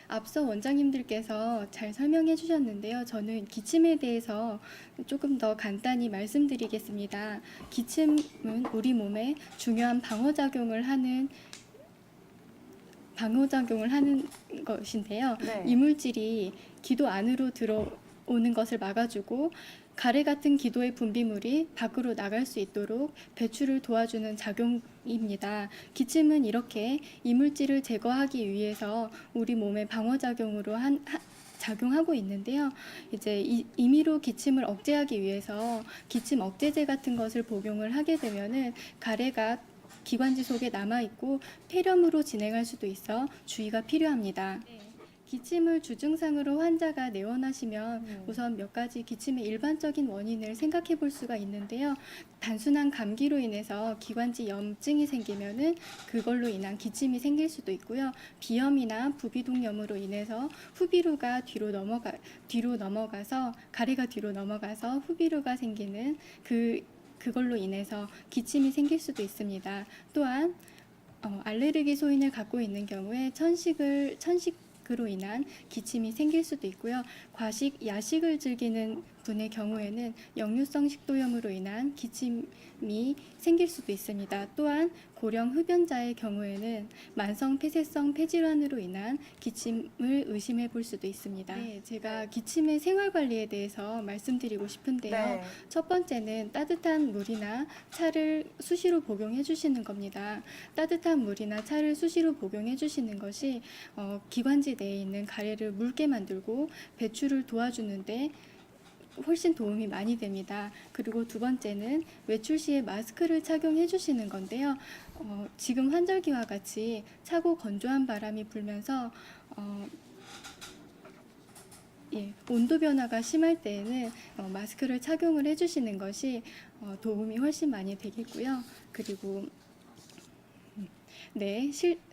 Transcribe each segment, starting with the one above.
앞서 원장님들께서 잘 설명해 주셨는데요. 저는 기침에 대해서 조금 더 간단히 말씀드리겠습니다. 기침은 우리 몸에 중요한 방어작용을 하는 것인데요. 네. 이물질이 기도 안으로 들어오는 것을 막아주고 가래 같은 기도의 분비물이 밖으로 나갈 수 있도록 배출을 도와주는 작용입니다. 기침은 이렇게 이물질을 제거하기 위해서 우리 몸의 방어작용으로 작용하고 있는데요. 이제 임의로 기침을 억제하기 위해서 기침 억제제 같은 것을 복용을 하게 되면은 가래가 기관지 속에 남아있고 폐렴으로 진행할 수도 있어 주의가 필요합니다. 기침을 주증상으로 환자가 내원하시면 우선 몇 가지 기침의 일반적인 원인을 생각해 볼 수가 있는데요. 단순한 감기로 인해서 기관지 염증이 생기면은 그걸로 인한 기침이 생길 수도 있고요. 비염이나 부비동염으로 인해서 후비루가 뒤로 넘어가서 가래가 뒤로 넘어가서 후비루가 생기는 그걸로 인해서 기침이 생길 수도 있습니다. 또한 알레르기 소인을 갖고 있는 경우에 천식으로 인한 기침이 생길 수도 있고요. 과식, 야식을 즐기는 분의 경우에는 역류성 식도염으로 인한 기침이 생길 수도 있습니다. 또한 고령 흡연자의 경우에는 만성 폐쇄성 폐질환으로 인한 기침을 의심해 볼 수도 있습니다. 네, 제가 기침의 생활 관리에 대해서 말씀드리고 싶은데요. 네. 첫 번째는 따뜻한 물이나 차를 수시로 복용해 주시는 겁니다. 따뜻한 물이나 차를 수시로 복용해 주시는 것이 기관지 내에 있는 가래를 묽게 만들고 배출을 도와주는데 훨씬 도움이 많이 됩니다. 그리고 두 번째는 외출 시에 마스크를 착용해 주시는 건데요. 지금 환절기와 같이 차고 건조한 바람이 불면서 온도 변화가 심할 때에는 마스크를 착용을 해주시는 것이 도움이 훨씬 많이 되겠고요. 그리고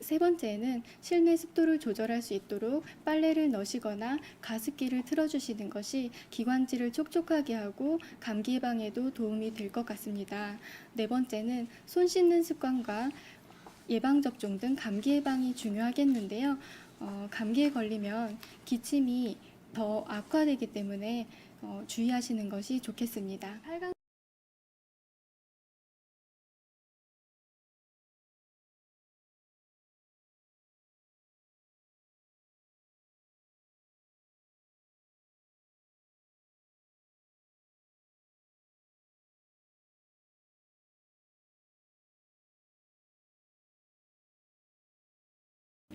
세 번째는 실내 습도를 조절할 수 있도록 빨래를 넣으시거나 가습기를 틀어주시는 것이 기관지를 촉촉하게 하고 감기 예방에도 도움이 될 것 같습니다. 네 번째는 손 씻는 습관과 예방접종 등 감기 예방이 중요하겠는데요. 감기에 걸리면 기침이 더 악화되기 때문에 주의하시는 것이 좋겠습니다.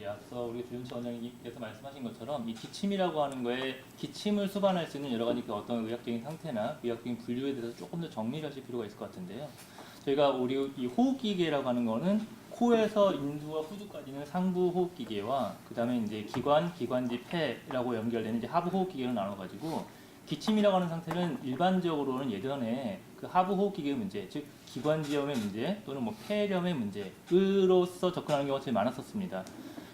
앞서 우리 조윤철 원장님께서 말씀하신 것처럼 이 기침이라고 하는 거에 기침을 수반할 수 있는 여러 가지 그 어떤 의학적인 상태나 의학적인 분류에 대해서 조금 더 정리를 하실 필요가 있을 것 같은데요. 저희가 우리 이 호흡기계라고 하는 거는 코에서 인두와 후두까지는 상부 호흡기계와 그 다음에 이제 기관지, 폐라고 연결되는 이제 하부 호흡기계로 나눠가지고 기침이라고 하는 상태는 일반적으로는 예전에 그 하부 호흡기계의 문제, 즉 기관지염의 문제 또는 뭐 폐렴의 문제로서 접근하는 경우가 제일 많았었습니다.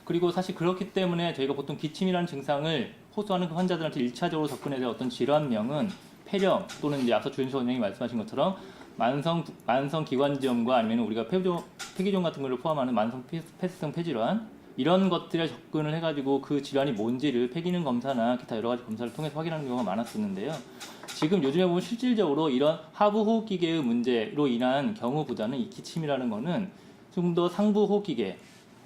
그리고 사실 그렇기 때문에 저희가 보통 기침이라는 증상을 호소하는 그 환자들한테 1차적으로 접근해야 될 어떤 질환명은 폐렴 또는 이제 앞서 조윤수 원장님이 말씀하신 것처럼 만성 기관지염과 아니면 우리가 폐기종 같은 걸 포함하는 만성 폐쇄성 폐질환 이런 것들에 접근을 해가지고 그 질환이 뭔지를 폐기능 검사나 기타 여러 가지 검사를 통해서 확인하는 경우가 많았었는데요. 지금 요즘에 보면 실질적으로 이런 하부 호흡기계의 문제로 인한 경우보다는 이 기침이라는 거는 좀 더 상부 호흡기계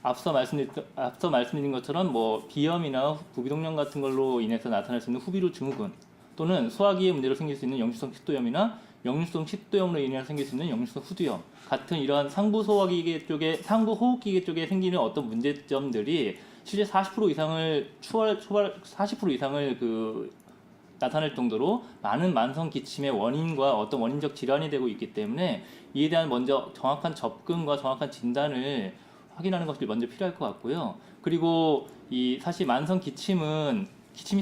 앞서 말씀드린 것처럼 뭐 비염이나 부비동염 같은 걸로 인해서 나타날 수 있는 후비루 증후군 또는 소화기의 문제로 생길 수 있는 역류성 식도염이나 역류성 식도염으로 인해서 생길 수 있는 역류성 후두염 같은 이러한 상부 호흡기계 쪽에 생기는 어떤 문제점들이 실제 40% 이상을 40% 이상을 나타낼 정도로 많은 만성 기침의 원인과 어떤 원인적 질환이 되고 있기 때문에 이에 대한 먼저 정확한 접근과 정확한 진단을 확인하는 것이 먼저 필요할 것 같고요. 그리고 이 사실 만성 기침이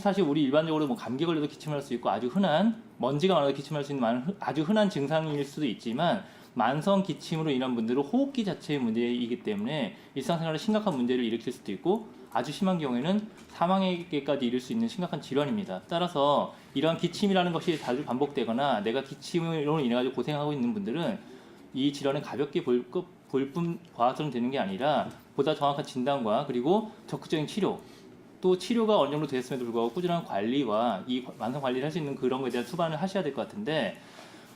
사실 우리 일반적으로 뭐 감기 걸려도 기침할 수 있고 아주 흔한 먼지가 많아도 기침할 수 있는 아주 흔한 증상일 수도 있지만 만성 기침으로 인한 분들은 호흡기 자체의 문제이기 때문에 일상생활에 심각한 문제를 일으킬 수도 있고 아주 심한 경우에는 사망에게까지 이를 수 있는 심각한 질환입니다. 따라서 이러한 기침이라는 것이 자주 반복되거나 내가 기침으로 인해 가지고 고생하고 있는 분들은 이 질환을 가볍게 볼 뿐 봐서는 되는 게 아니라 보다 정확한 진단과 그리고 적극적인 치료 또 치료가 어느 정도 됐음에도 불구하고 꾸준한 관리와 이 만성 관리를 할 수 있는 그런 거에 대한 수반을 하셔야 될 것 같은데,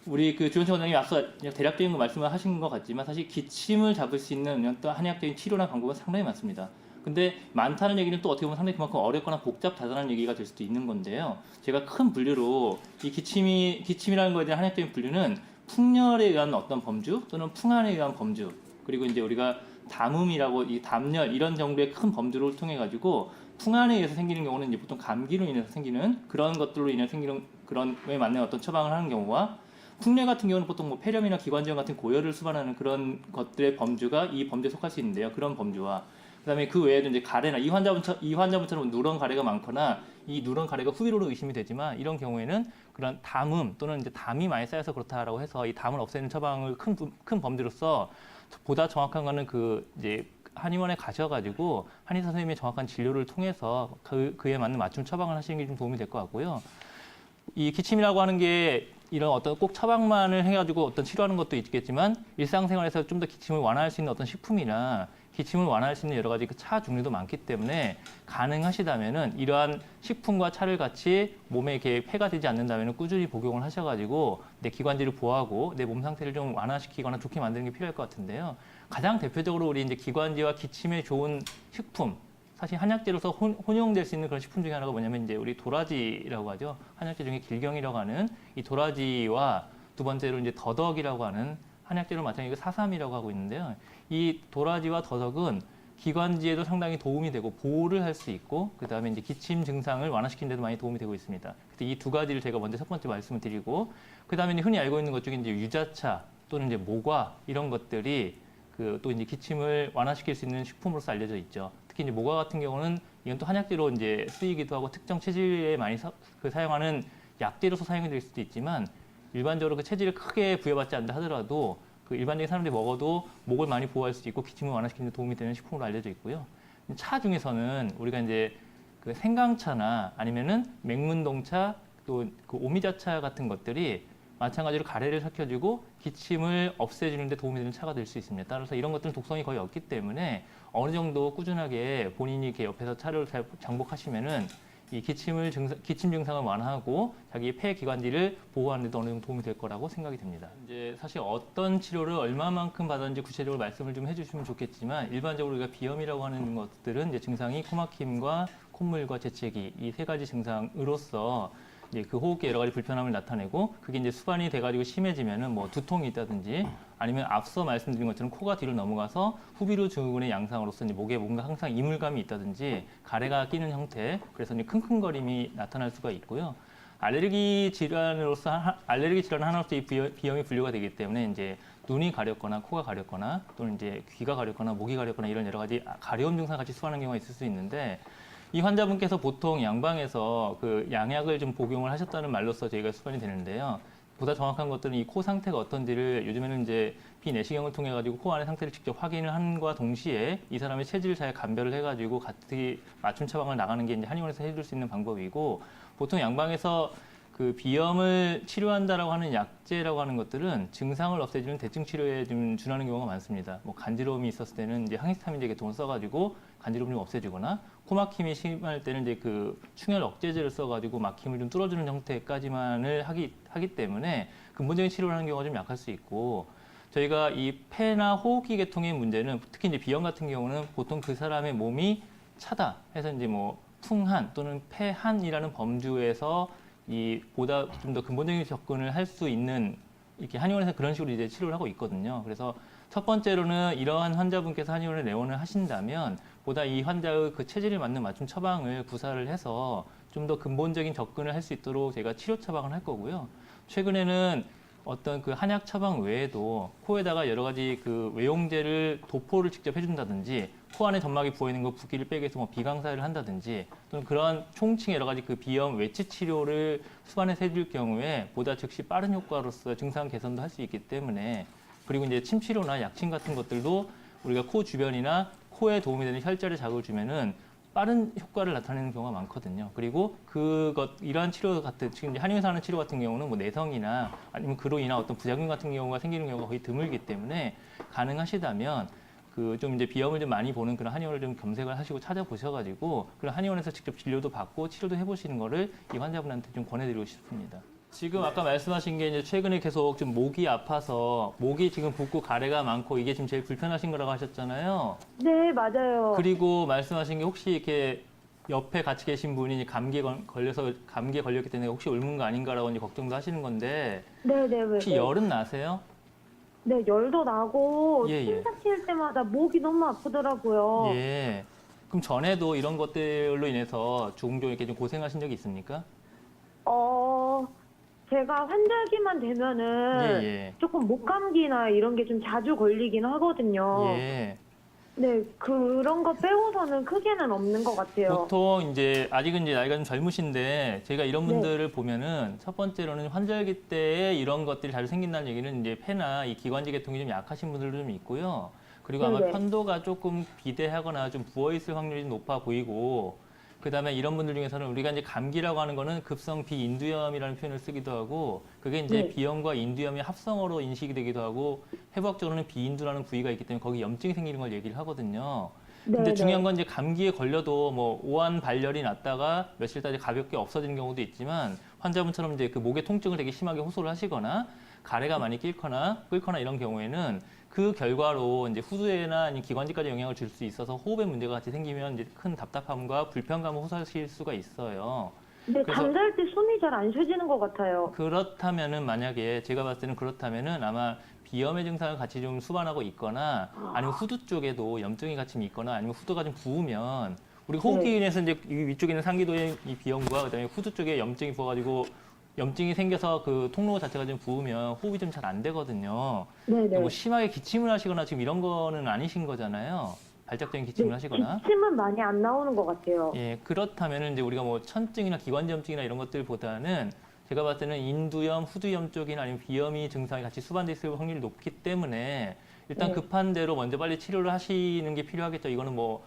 우리 그 주현철 원장님이 앞서 그냥 대략적인 거 말씀을 하신 것 같지만 사실 기침을 잡을 수 있는 또 한의학적인 치료나 방법은 상당히 많습니다. 근데 많다는 얘기는 또 어떻게 보면 상당히 그만큼 어렵거나 복잡하다는 얘기가 될 수도 있는 건데요. 제가 큰 분류로 이 기침이라는 거에 대한 한의학적인 분류는 풍열에 의한 어떤 범주 또는 풍한에 의한 범주, 그리고 이제 우리가 담음이라고 이 담열 이런 정도의 큰 범주를 통해 가지고 풍한에 의해서 생기는 경우는 이제 보통 감기로 인해서 생기는 그런 것들로 인해 생기는 그런 에 맞는 어떤 처방을 하는 경우와, 풍열 같은 경우는 보통 뭐 폐렴이나 기관지염 같은 고열을 수반하는 그런 것들의 범주가 이 범주에 속할 수 있는데요. 그런 범주와 그다음에 그 외에도 이제 가래나 이 환자분처럼 누런 가래가 많거나 이 누런 가래가 후비로로 의심이 되지만, 이런 경우에는 그런 담음 또는 이제 담이 많이 쌓여서 그렇다라고 해서 이 담을 없애는 처방을 큰 범주로서 보다 정확한 거는 그 이제 한의원에 가셔가지고 한의사 선생님의 정확한 진료를 통해서 그에 맞는 맞춤 처방을 하시는 게 좀 도움이 될 것 같고요. 이 기침이라고 하는 게 이런 어떤 꼭 처방만을 해가지고 어떤 치료하는 것도 있겠지만, 일상생활에서 좀 더 기침을 완화할 수 있는 어떤 식품이나 기침을 완화할 수 있는 여러 가지 그 차 종류도 많기 때문에, 가능하시다면은 이러한 식품과 차를 같이 몸에 이렇게 폐가 되지 않는다면은 꾸준히 복용을 하셔가지고 내 기관지를 보호하고 내 몸 상태를 좀 완화시키거나 좋게 만드는 게 필요할 것 같은데요. 가장 대표적으로 우리 이제 기관지와 기침에 좋은 식품, 사실 한약재로서 혼용될 수 있는 그런 식품 중에 하나가 뭐냐면 이제 우리 도라지라고 하죠. 한약재 중에 길경이라고 하는 이 도라지와 두 번째로 이제 더덕이라고 하는 한약재로 마찬가지로 사삼이라고 하고 있는데요. 이 도라지와 더덕은 기관지에도 상당히 도움이 되고 보호를 할 수 있고, 그 다음에 이제 기침 증상을 완화시키는 데도 많이 도움이 되고 있습니다. 이 두 가지를 제가 먼저 첫 번째 말씀을 드리고, 그 다음에 흔히 알고 있는 것 중에 이제 유자차 또는 이제 모과 이런 것들이 그 또 이제 기침을 완화시킬 수 있는 식품으로서 알려져 있죠. 특히 이제 모과 같은 경우는 이건 또 한약재로 이제 쓰이기도 하고 특정 체질에 많이 사용하는 약재로서 사용이 될 수도 있지만, 일반적으로 그 체질을 크게 부여받지 않는다 하더라도 그 일반적인 사람들이 먹어도 목을 많이 보호할 수 있고 기침을 완화시키는 데 도움이 되는 식품으로 알려져 있고요. 차 중에서는 우리가 이제 그 생강차나 아니면은 맹문동차 또 그 오미자차 같은 것들이 마찬가지로 가래를 삭혀주고 기침을 없애주는 데 도움이 되는 차가 될 수 있습니다. 따라서 이런 것들은 독성이 거의 없기 때문에 어느 정도 꾸준하게 본인이 이렇게 옆에서 차를 잘 장복하시면은 이 기침 증상을 완화하고 자기 폐 기관지를 보호하는 데도 어느 정도 도움이 될 거라고 생각이 됩니다. 이제 사실 어떤 치료를 얼마만큼 받았는지 구체적으로 말씀을 좀 해주시면 좋겠지만, 일반적으로 우리가 비염이라고 하는 것들은 이제 증상이 코막힘과 콧물과 재채기 이 세 가지 증상으로서 이제 그 호흡기 여러 가지 불편함을 나타내고, 그게 이제 수반이 돼가지고 심해지면은 뭐 두통이 있다든지, 아니면 앞서 말씀드린 것처럼 코가 뒤로 넘어가서 후비루 증후군의 양상으로서 이제 목에 뭔가 항상 이물감이 있다든지 가래가 끼는 형태, 그래서 이제 킁킁거림이 나타날 수가 있고요. 알레르기 질환 하나로서 이 비염이 분류가 되기 때문에 이제 눈이 가렵거나 코가 가렵거나 또는 이제 귀가 가렵거나 목이 가렵거나 이런 여러 가지 가려움 증상 같이 수반하는 경우가 있을 수 있는데, 이 환자분께서 보통 양방에서 그 양약을 좀 복용을 하셨다는 말로써 저희가 수반이 되는데요. 보다 정확한 것들은 이 코 상태가 어떤지를 요즘에는 이제 비내시경을 통해 가지고 코 안의 상태를 직접 확인을 함과 동시에 이 사람의 체질을 잘 감별을 해가지고 같이 맞춤 처방을 나가는 게 이제 한의원에서 해줄 수 있는 방법이고, 보통 양방에서 그 비염을 치료한다라고 하는 약재라고 하는 것들은 증상을 없애주는 대증 치료에 좀 준하는 경우가 많습니다. 뭐 간지러움이 있었을 때는 이제 항히스타민제 계통을 써가지고 간지러움을 좀 없애주거나, 코막힘이 심할 때는 이제 그 충혈 억제제를 써가지고 막힘을 좀 뚫어주는 형태까지만을 하기 때문에 근본적인 치료를 하는 경우가 좀 약할 수 있고, 저희가 이 폐나 호흡기 계통의 문제는 특히 이제 비염 같은 경우는 보통 그 사람의 몸이 차다 해서 이제 뭐 풍한 또는 폐한이라는 범주에서 이 보다 좀 더 근본적인 접근을 할 수 있는, 이렇게 한의원에서 그런 식으로 이제 치료를 하고 있거든요. 그래서 첫 번째로는 이러한 환자분께서 한의원에 내원을 하신다면 보다 이 환자의 그 체질에 맞는 맞춤 처방을 구사를 해서 좀 더 근본적인 접근을 할 수 있도록 제가 치료 처방을 할 거고요. 최근에는 어떤 그 한약 처방 외에도 코에다가 여러 가지 그 외용제를 도포를 직접 해준다든지, 코 안에 점막이 부어 있는 거 붓기를 빼기 위해서 뭐 비강사를 한다든지, 또는 그러한 총칭 여러 가지 그 비염 외치 치료를 수반해서 해줄 경우에 보다 즉시 빠른 효과로서 증상 개선도 할 수 있기 때문에, 그리고 이제 침 치료나 약침 같은 것들도 우리가 코 주변이나 코에 도움이 되는 혈자리 자극을 주면은 빠른 효과를 나타내는 경우가 많거든요. 그리고 이러한 치료 같은, 지금 한의원에서 하는 치료 같은 경우는 뭐 내성이나 아니면 그로 인한 어떤 부작용 같은 경우가 생기는 경우가 거의 드물기 때문에, 가능하시다면 그 좀 이제 비염을 좀 많이 보는 그런 한의원을 좀 검색을 하시고 찾아보셔가지고 그런 한의원에서 직접 진료도 받고 치료도 해보시는 거를 이 환자분한테 좀 권해드리고 싶습니다. 지금 아까 말씀하신 게 이제 최근에 계속 좀 목이 아파서 목이 지금 붓고 가래가 많고 이게 지금 제일 불편하신 거라고 하셨잖아요. 네, 맞아요. 그리고 말씀하신 게 혹시 이렇게 옆에 같이 계신 분이 걸려서 감기에 걸렸기 때문에 혹시 옮은 거 아닌가라고 이제 걱정도 하시는 건데 네, 네, 혹시 열은 나세요? 네, 열도 나고 예, 예. 침 삭힐 때마다 목이 너무 아프더라고요. 예. 그럼 전에도 이런 것들로 인해서 종종 이렇게 좀 고생하신 적이 있습니까? 제가 환절기만 되면은 예, 조금 목감기나 이런 게 좀 자주 걸리긴 하거든요. 예. 네, 그런 거 빼고서는 크게는 없는 것 같아요. 보통 이제 아직은 이제 나이가 좀 젊으신데 제가 이런 네. 분들을 보면은 첫 번째로는 환절기 때에 이런 것들이 자주 생긴다는 얘기는 이제 폐나 이 기관지 계통이 좀 약하신 분들도 좀 있고요. 그리고 아마 네네. 편도가 조금 비대하거나 좀 부어 있을 확률이 높아 보이고 그다음에 이런 분들 중에서는 우리가 이제 감기라고 하는 거는 급성 비인두염이라는 표현을 쓰기도 하고 그게 이제 네. 비염과 인두염의 합성어로 인식이 되기도 하고 해부학적으로는 비인두라는 부위가 있기 때문에 거기 염증이 생기는 걸 얘기를 하거든요. 근데 네, 중요한 네. 건 이제 감기에 걸려도 뭐 오한 발열이 났다가 며칠 있다 가볍게 없어지는 경우도 있지만 환자분처럼 이제 그 목의 통증을 되게 심하게 호소를 하시거나 가래가 많이 끓거나 이런 경우에는 그 결과로 이제 후두에나 아니면 기관지까지 영향을 줄 수 있어서 호흡에 문제가 같이 생기면 이제 큰 답답함과 불편감을 호소하실 수가 있어요. 네, 그래서 잠잘 때 숨이 잘 안 쉬어지는 것 같아요. 그렇다면은 만약에 제가 봤을 때는 그렇다면은 아마 비염의 증상을 같이 좀 수반하고 있거나 아니면 후두 쪽에도 염증이 같이 있거나 아니면 후두가 좀 부으면 우리 호흡기인에서 이제 이 위쪽에 있는 상기도의 이 비염과 그다음에 후두 쪽에 염증이 부어가지고 염증이 생겨서 그 통로 자체가 좀 부으면 호흡이 좀 잘 안 되거든요. 네, 네. 뭐 심하게 기침을 하시거나 지금 이런 거는 아니신 거잖아요. 발작적인 기침을 네, 하시거나. 기침은 많이 안 나오는 것 같아요. 예, 그렇다면 이제 우리가 뭐 천증이나 기관지염증이나 이런 것들보다는 제가 봤을 때는 인두염, 후두염 쪽이나 아니면 비염이 증상이 같이 수반돼 있을 확률이 높기 때문에 일단 네. 급한 대로 먼저 빨리 치료를 하시는 게 필요하겠죠. 이거는 뭐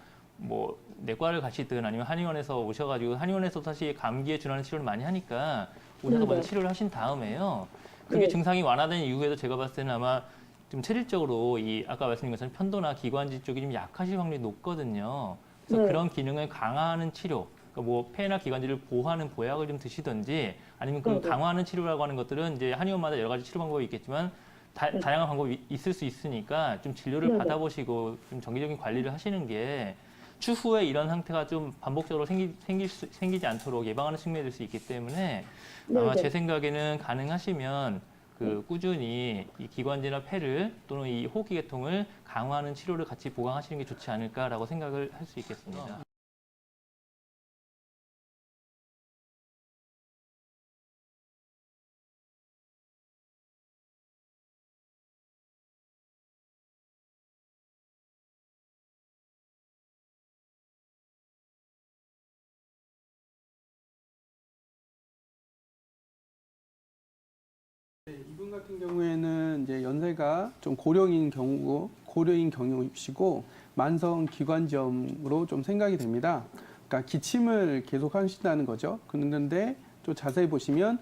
내과를 가시든 아니면 한의원에서 오셔가지고 한의원에서 사실 감기에 준하는 치료를 많이 하니까 오셔서 먼저 네. 치료를 하신 다음에요. 그게 네. 증상이 완화된 이후에도 제가 봤을 때는 아마 좀 체질적으로 이 아까 말씀드린 것처럼 편도나 기관지 쪽이 좀 약하실 확률이 높거든요. 그래서 네. 그런 기능을 강화하는 치료, 그러니까 뭐 폐나 기관지를 보호하는 보약을 좀 드시든지 아니면 그 네, 네. 강화하는 치료라고 하는 것들은 이제 한의원마다 여러 가지 치료 방법이 있겠지만 네. 다양한 방법이 있을 수 있으니까 좀 진료를 네, 네. 받아보시고 좀 정기적인 관리를 하시는 게 추후에 이런 상태가 좀 반복적으로 생기지 않도록 예방하는 측면이 될 수 있기 때문에 아마 네, 제 네. 생각에는 가능하시면 그 꾸준히 이 기관지나 폐를 또는 이 호흡기 계통을 강화하는 치료를 같이 보강하시는 게 좋지 않을까라고 생각을 할 수 있겠습니다. 이분 같은 경우에는 이제 연세가 좀 고령인 경우이시고 만성 기관지염으로 좀 생각이 됩니다. 그러니까 기침을 계속 하신다는 거죠. 그런데 또 자세히 보시면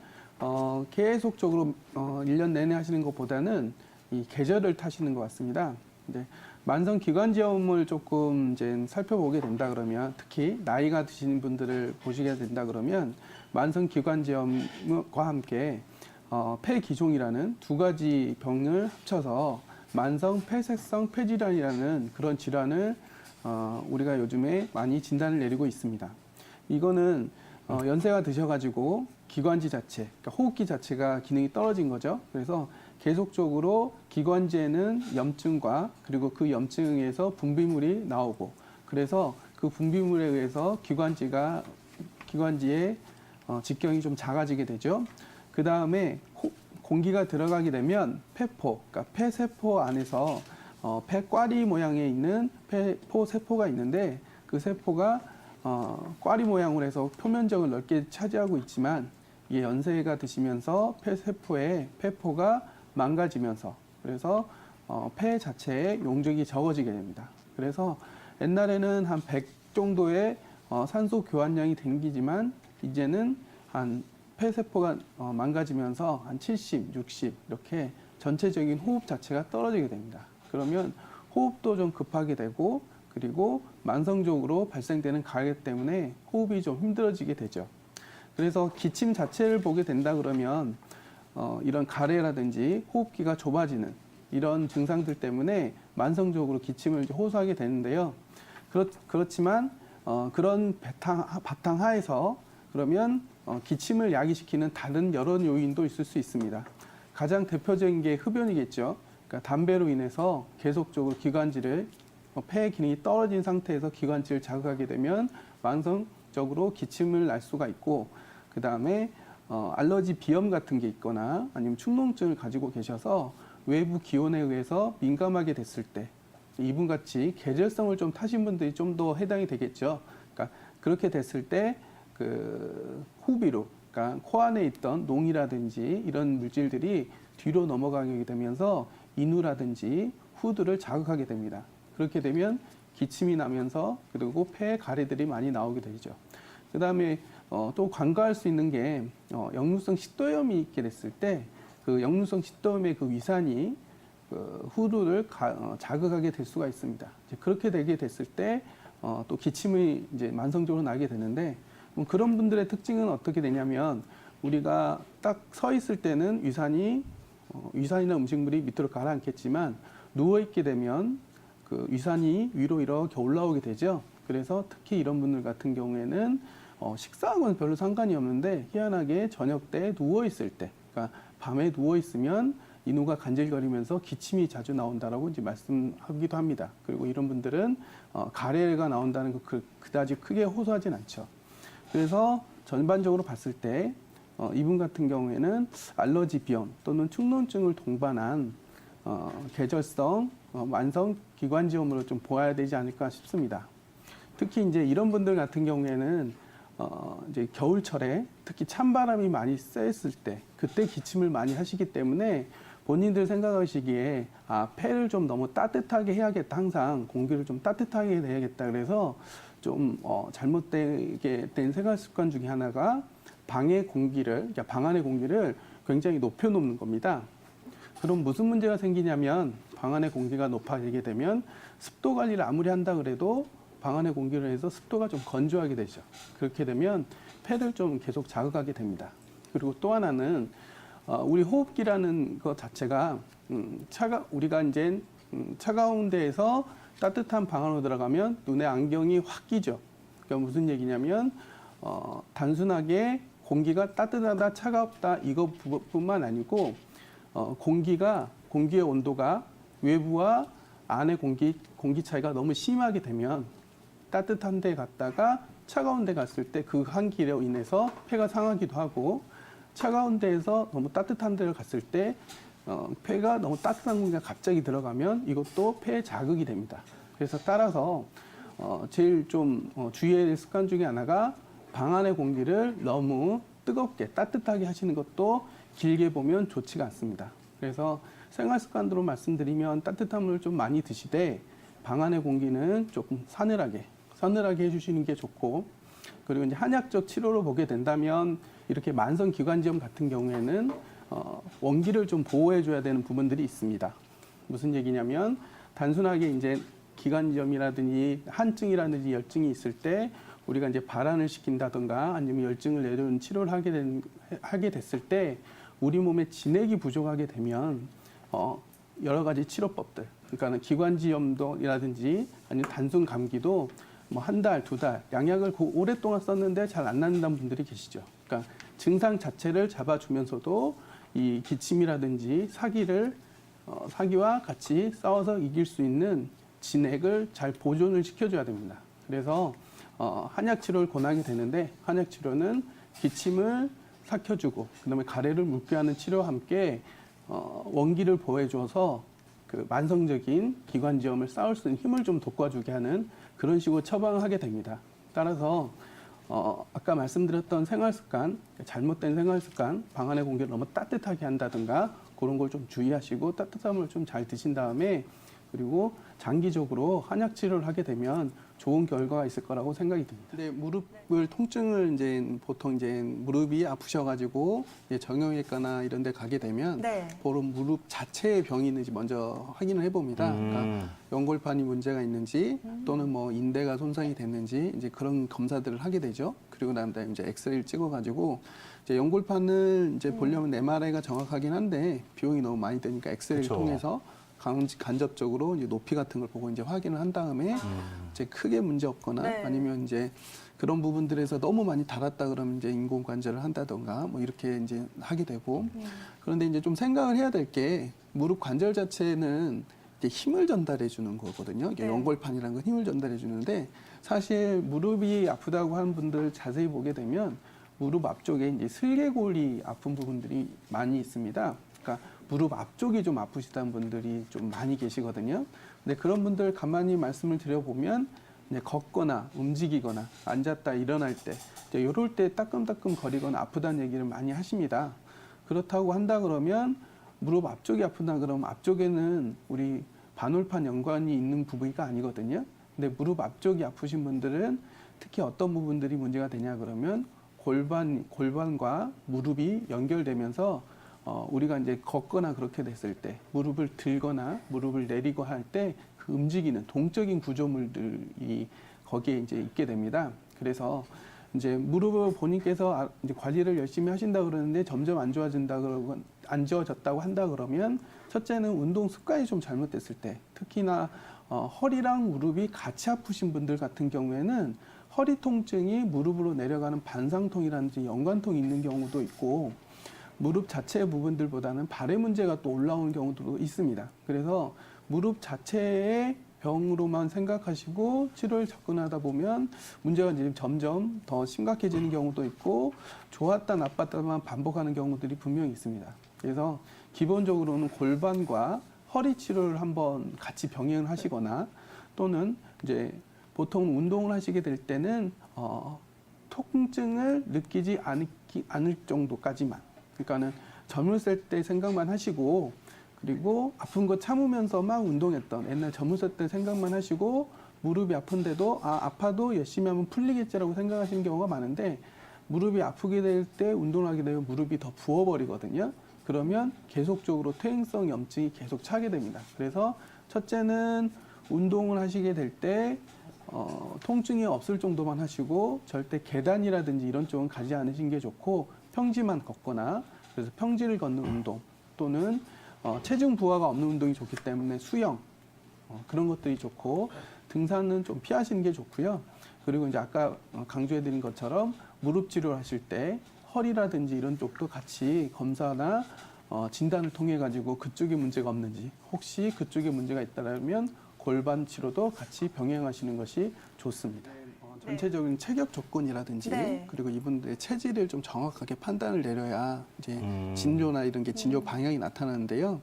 계속적으로 1년 내내 하시는 것보다는 이 계절을 타시는 것 같습니다. 근데 만성 기관지염을 조금 이제 살펴보게 된다 그러면 특히 나이가 드신 분들을 보시게 된다 그러면 만성 기관지염과 함께 폐기종이라는 두 가지 병을 합쳐서 만성 폐색성 폐질환이라는 그런 질환을 우리가 요즘에 많이 진단을 내리고 있습니다. 이거는 연세가 드셔가지고 기관지 자체, 그러니까 호흡기 자체가 기능이 떨어진 거죠. 그래서 계속적으로 기관지에는 염증과 그리고 그 염증에서 분비물이 나오고 그래서 그 분비물에 의해서 기관지의 직경이 좀 작아지게 되죠. 그 다음에 공기가 들어가게 되면 폐포, 그러니까 폐세포 안에서 폐꽈리 모양에 있는 폐포 세포가 있는데 그 세포가 꽈리 모양으로 해서 표면적을 넓게 차지하고 있지만 이게 연세가 드시면서 폐세포의 폐포가 망가지면서 그래서 폐 자체의 용적이 적어지게 됩니다. 그래서 옛날에는 한 100 정도의 산소 교환량이 생기지만 이제는 한 폐세포가 망가지면서 한 70, 60 이렇게 전체적인 호흡 자체가 떨어지게 됩니다. 그러면 호흡도 좀 급하게 되고 그리고 만성적으로 발생되는 가래 때문에 호흡이 좀 힘들어지게 되죠. 그래서 기침 자체를 보게 된다 그러면 이런 가래라든지 호흡기가 좁아지는 이런 증상들 때문에 만성적으로 기침을 이제 호소하게 되는데요. 그렇지만 그런 바탕 하에서 그러면 기침을 야기시키는 다른 여러 요인도 있을 수 있습니다. 가장 대표적인 게 흡연이겠죠. 그러니까 담배로 인해서 계속적으로 기관지를 폐 기능이 떨어진 상태에서 기관지를 자극하게 되면 만성적으로 기침을 날 수가 있고 그 다음에 알러지 비염 같은 게 있거나 아니면 축농증을 가지고 계셔서 외부 기온에 의해서 민감하게 됐을 때 이분같이 계절성을 좀 타신 분들이 좀 더 해당이 되겠죠. 그러니까 그렇게 됐을 때 그 후비로 그러니까 코 안에 있던 농이라든지 이런 물질들이 뒤로 넘어가게 되면서 인후라든지 후두를 자극하게 됩니다. 그렇게 되면 기침이 나면서 그리고 폐에 가래들이 많이 나오게 되죠. 그 다음에 또 간과할 수 있는 게 역류성 식도염이 있게 됐을 때 그 역류성 식도염의 그 위산이 그 후두를 자극하게 될 수가 있습니다. 이제 그렇게 되게 됐을 때 또 기침이 이제 만성적으로 나게 되는데 그런 분들의 특징은 어떻게 되냐면 우리가 딱 서 있을 때는 위산이나 음식물이 밑으로 가라앉겠지만 누워 있게 되면 그 위산이 위로 이렇게 올라오게 되죠. 그래서 특히 이런 분들 같은 경우에는 식사하고는 별로 상관이 없는데 희한하게 저녁 때 누워 있을 때, 그러니까 밤에 누워 있으면 인후가 간질거리면서 기침이 자주 나온다라고 이제 말씀하기도 합니다. 그리고 이런 분들은 가래가 나온다는 거 그다지 크게 호소하진 않죠. 그래서 전반적으로 봤을 때 이분 같은 경우에는 알러지 비염 또는 축농증을 동반한 계절성 만성 기관지염으로 좀 보아야 되지 않을까 싶습니다. 특히 이제 이런 분들 같은 경우에는 이제 겨울철에 특히 찬바람이 많이 쐈을 때 그때 기침을 많이 하시기 때문에 본인들 생각하시기에 폐를 좀 너무 따뜻하게 해야겠다, 항상 공기를 좀 따뜻하게 해야겠다 그래서 좀 잘못되게 된 생활 습관 중에 하나가 방의 공기를, 그러니까 방 안의 공기를 굉장히 높여놓는 겁니다. 그럼 무슨 문제가 생기냐면 방 안의 공기가 높아지게 되면 습도 관리를 아무리 한다 그래도 방 안의 공기를 해서 습도가 좀 건조하게 되죠. 그렇게 되면 폐를 좀 계속 자극하게 됩니다. 그리고 또 하나는 우리 호흡기라는 것 자체가 우리가 이제 차가운 데에서 따뜻한 방 안으로 들어가면 눈에 안경이 확 끼죠. 그러니까 무슨 얘기냐면 단순하게 공기가 따뜻하다 차갑다 이것뿐만 아니고 공기의 온도가 외부와 안의 공기 차이가 너무 심하게 되면 따뜻한 데 갔다가 차가운 데 갔을 때 그 한기로 인해서 폐가 상하기도 하고 차가운 데에서 너무 따뜻한 데를 갔을 때 폐가 너무 따뜻한 공기가 갑자기 들어가면 이것도 폐에 자극이 됩니다. 그래서 따라서 제일 좀 주의해야 될 습관 중에 하나가 방 안의 공기를 너무 뜨겁게 따뜻하게 하시는 것도 길게 보면 좋지가 않습니다. 그래서 생활 습관으로 말씀드리면 따뜻한 물을 좀 많이 드시되 방 안의 공기는 조금 서늘하게 해주시는 게 좋고 그리고 이제 한약적 치료로 보게 된다면 이렇게 만성 기관지염 같은 경우에는 원기를 좀 보호해줘야 되는 부분들이 있습니다. 무슨 얘기냐면 단순하게 이제 기관지염이라든지 한증이라든지 열증이 있을 때 우리가 이제 발안을 시킨다든가 아니면 열증을 내려는 치료를 하게 됐을 때 우리 몸에 진액이 부족하게 되면 여러 가지 치료법들, 그러니까 기관지염도라든지 아니면 단순 감기도 뭐 한 달, 두 달 양약을 오랫동안 썼는데 잘 안 낫는 분들이 계시죠. 그러니까 증상 자체를 잡아주면서도 이 기침이라든지 사기와 같이 싸워서 이길 수 있는 진액을 잘 보존을 시켜줘야 됩니다. 그래서 한약 치료를 권하게 되는데 한약 치료는 기침을 삭혀주고 그다음에 가래를 묽게 하는 치료와 함께 원기를 보호해줘서 그 만성적인 기관지염을 싸울 수 있는 힘을 좀 돋궈주게 하는 그런 식으로 처방을 하게 됩니다. 따라서 아까 말씀드렸던 생활습관, 잘못된 생활습관, 방 안의 공기를 너무 따뜻하게 한다든가 그런 걸 좀 주의하시고 따뜻함을 좀 잘 드신 다음에 그리고 장기적으로 한약 치료를 하게 되면 좋은 결과가 있을 거라고 생각이 듭니다. 근데 무릎을 통증을 이제 보통 이제 무릎이 아프셔가지고 이제 정형외과나 이런 데 가게 되면 네. 보름 무릎 자체에 병이 있는지 먼저 확인을 해봅니다. 그러니까 연골판이 문제가 있는지 또는 뭐 인대가 손상이 됐는지 이제 그런 검사들을 하게 되죠. 그리고 난 다음에 이제 엑스레이를 찍어가지고 이제 연골판을 이제 보려면 MRI가 정확하긴 한데 비용이 너무 많이 드니까 엑스레이를 그쵸. 통해서 간접적으로 이제 높이 같은 걸 보고 이제 확인을 한 다음에 이제 크게 문제 없거나 네. 아니면 이제 그런 부분들에서 너무 많이 닳았다 그러면 이제 인공 관절을 한다던가 뭐 이렇게 이제 하게 되고 그런데 이제 좀 생각을 해야 될 게 무릎 관절 자체는 이제 힘을 전달해 주는 거거든요. 이게 네. 연골판이라는 건 힘을 전달해 주는데 사실 무릎이 아프다고 하는 분들 자세히 보게 되면 무릎 앞쪽에 이제 슬개골이 아픈 부분들이 많이 있습니다. 그러니까 무릎 앞쪽이 좀 아프시다는 분들이 좀 많이 계시거든요. 근데 그런 분들 가만히 말씀을 드려보면 이제 걷거나 움직이거나 앉았다 일어날 때 이제 이럴 때 따끔따끔 거리거나 아프다는 얘기를 많이 하십니다. 그렇다고 한다 그러면 무릎 앞쪽이 아프다 그러면 앞쪽에는 우리 반월판 연관이 있는 부위가 아니거든요. 근데 무릎 앞쪽이 아프신 분들은 특히 어떤 부분들이 문제가 되냐 그러면 골반과 무릎이 연결되면서 우리가 이제 걷거나 그렇게 됐을 때 무릎을 들거나 무릎을 내리고 할 때 그 움직이는 동적인 구조물들이 거기에 이제 있게 됩니다. 그래서 이제 무릎을 본인께서 이제 관리를 열심히 하신다 그러는데 점점 안 좋아진다 그러고 안 좋아졌다고 한다 그러면 첫째는 운동 습관이 좀 잘못됐을 때 특히나 허리랑 무릎이 같이 아프신 분들 같은 경우에는 허리 통증이 무릎으로 내려가는 반상통이라든지 연관통이 있는 경우도 있고 무릎 자체의 부분들보다는 발의 문제가 또 올라오는 경우도 있습니다. 그래서 무릎 자체의 병으로만 생각하시고 치료를 접근하다 보면 문제가 이제 점점 더 심각해지는 경우도 있고 좋았다 나빴다만 반복하는 경우들이 분명히 있습니다. 그래서 기본적으로는 골반과 허리 치료를 한번 같이 병행을 하시거나 또는 이제 보통 운동을 하시게 될 때는 통증을 느끼지 않을 정도까지만 그러니까는 젊었을 때 생각만 하시고 그리고 아픈 거 참으면서 막 운동했던 옛날 젊었을 때 생각만 하시고 무릎이 아픈데도 아파도 열심히 하면 풀리겠지라고 생각하시는 경우가 많은데 무릎이 아프게 될 때 운동을 하게 되면 무릎이 더 부어버리거든요. 그러면 계속적으로 퇴행성 염증이 계속 차게 됩니다. 그래서 첫째는 운동을 하시게 될 때 통증이 없을 정도만 하시고 절대 계단이라든지 이런 쪽은 가지 않으신 게 좋고 평지만 걷거나 그래서 평지를 걷는 운동 또는 체중 부하가 없는 운동이 좋기 때문에 수영 그런 것들이 좋고 등산은 좀 피하시는 게 좋고요. 그리고 이제 아까 강조해드린 것처럼 무릎 치료를 하실 때 허리라든지 이런 쪽도 같이 검사나 진단을 통해 가지고 그쪽에 문제가 없는지 혹시 그쪽에 문제가 있다면 골반 치료도 같이 병행하시는 것이 좋습니다. 전체적인 체격 조건이라든지 네. 그리고 이분들의 체질을 좀 정확하게 판단을 내려야 이제 진료나 이런 게 진료 방향이 나타나는데요.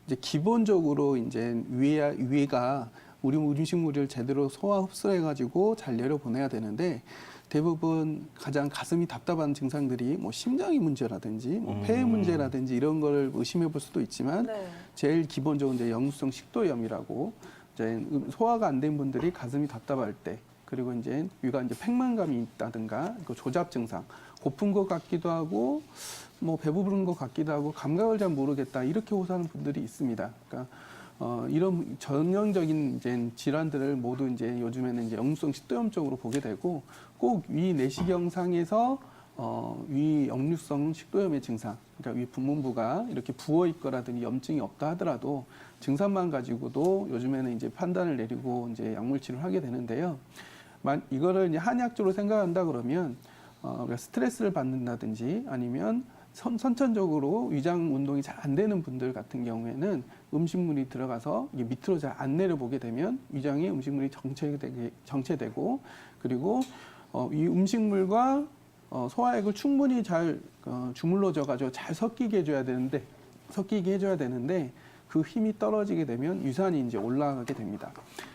이제 기본적으로 이제 위가 우리 음식물을 제대로 소화 흡수해 가지고 잘 내려 보내야 되는데 대부분 가장 가슴이 답답한 증상들이 뭐 심장이 문제라든지 뭐 폐의 문제라든지 이런 걸 의심해 볼 수도 있지만 네. 제일 기본적으로 이제 역류성 식도염이라고 이제 소화가 안 된 분들이 가슴이 답답할 때 그리고 이제 위가 이제 팽만감이 있다든가 그 조잡 증상, 고픈 것 같기도 하고 뭐 배부른 것 같기도 하고 감각을 잘 모르겠다 이렇게 호소하는 분들이 있습니다. 그러니까 이런 전형적인 이제 질환들을 모두 이제 요즘에는 이제 역류성 식도염 쪽으로 보게 되고 꼭 위 내시경상에서 위 역류성 식도염의 증상, 그러니까 위 분문부가 이렇게 부어 있거라든지 염증이 없다 하더라도 증상만 가지고도 요즘에는 이제 판단을 내리고 이제 약물 치료를 하게 되는데요. 이거를 이제 한의학적으로 생각한다 그러면 우리가 스트레스를 받는다든지 아니면 선천적으로 위장 운동이 잘 안 되는 분들 같은 경우에는 음식물이 들어가서 이게 밑으로 잘 안 내려보게 되면 위장에 음식물이 정체되고 그리고 이 음식물과 소화액을 충분히 잘 주물러져가지고 잘 섞이게 해줘야 되는데 그 힘이 떨어지게 되면 유산이 이제 올라가게 됩니다.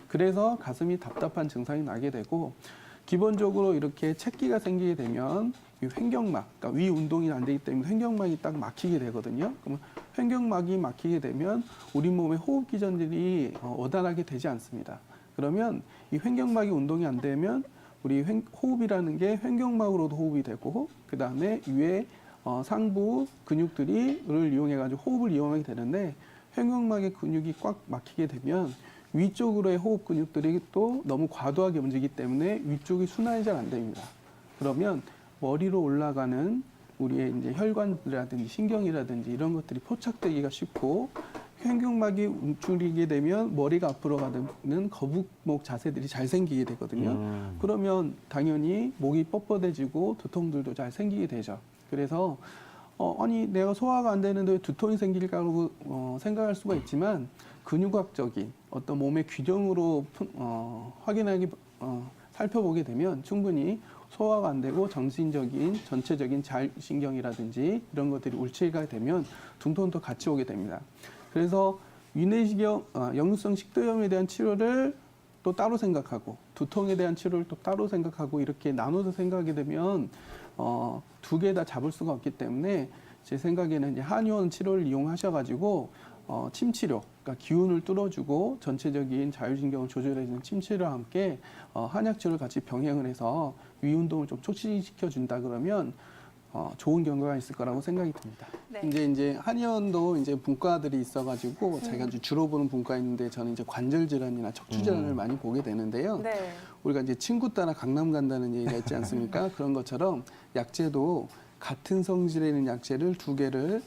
그래서 가슴이 답답한 증상이 나게 되고 기본적으로 이렇게 채기가 생기게 되면 이 횡격막, 그러니까 위 운동이 안 되기 때문에 횡격막이 딱 막히게 되거든요. 그러면 횡격막이 막히게 되면 우리 몸의 호흡 기전들이 원활하게 되지 않습니다. 그러면 이 횡격막이 운동이 안 되면 우리 호흡이라는 게 횡격막으로도 호흡이 되고 그 다음에 위에 상부 근육들을 이용해가지고 호흡을 이용하게 되는데 횡격막의 근육이 꽉 막히게 되면 위쪽으로의 호흡 근육들이 또 너무 과도하게 움직이기 때문에 위쪽이 순환이 잘 안 됩니다. 그러면 머리로 올라가는 우리의 이제 혈관이라든지 신경이라든지 이런 것들이 포착되기가 쉽고 횡격막이 움츠리게 되면 머리가 앞으로 가는 거북목 자세들이 잘 생기게 되거든요. 그러면 당연히 목이 뻣뻣해지고 두통들도 잘 생기게 되죠. 그래서 아니 내가 소화가 안 되는데 왜 두통이 생길까라고 생각할 수가 있지만 근육학적인 어떤 몸의 규정으로 살펴보게 되면 충분히 소화가 안 되고 정신적인 전체적인 자율신경이라든지 이런 것들이 울체가 되면 두통도 같이 오게 됩니다. 그래서 위내시경 역류성 식도염에 대한 치료를 또 따로 생각하고 두통에 대한 치료를 또 따로 생각하고 이렇게 나눠서 생각하게 되면 두 개 다 잡을 수가 없기 때문에 제 생각에는 이제 한의원 치료를 이용하셔가지고 침 치료, 그러니까 기운을 뚫어주고 전체적인 자율신경을 조절해주는 침 치료와 함께 한약 치료를 같이 병행을 해서 위 운동을 좀 촉진시켜 준다 그러면 좋은 결과가 있을 거라고 생각이 듭니다. 네. 이제 한의원도 이제 분과들이 있어가지고 제가 주로 보는 분과 있는데 저는 이제 관절 질환이나 척추 질환을 많이 보게 되는데요. 네. 우리가 이제 친구 따라 강남 간다는 얘기가 있지 않습니까? 그런 것처럼 약재도 같은 성질에 있는 약재를 두 개를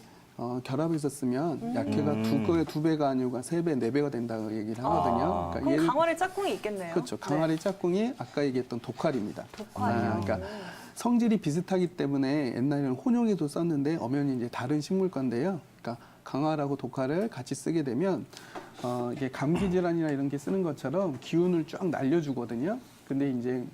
결합해서 쓰면 약효가 두 배가 아니고 3배, 4배가 된다고 얘기를 하거든요. 그럼 강화리 짝꿍이 있겠네요. 그렇죠. 강화리 짝꿍이 아까 얘기했던 독활입니다. 독활이요. 그러니까 성질이 비슷하기 때문에 옛날에는 혼용에도 썼는데 엄연히 이제 다른 식물과인데요. 그러니까 강화라고 독활을 같이 쓰게 되면 이게 감기 질환이나 이런 게 쓰는 것처럼 기운을 쫙 날려주거든요. 근데 이제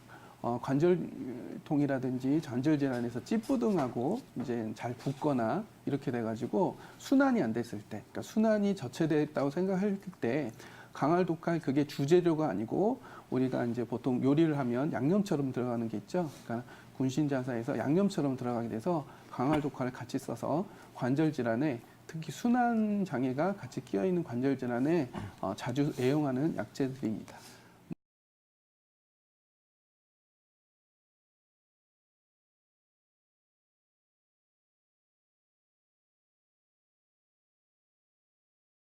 관절통이라든지 관절 질환에서 찌뿌둥하고 이제 잘 붓거나 이렇게 돼가지고 순환이 안 됐을 때, 그러니까 순환이 저체됐다고 생각할 때 강할 독할 그게 주재료가 아니고 우리가 이제 보통 요리를 하면 양념처럼 들어가는 게 있죠. 그러니까 군신자사에서 양념처럼 들어가게 돼서 강할 독할을 같이 써서 관절 질환에 특히 순환 장애가 같이 끼어 있는 관절 질환에 자주 애용하는 약재들입니다.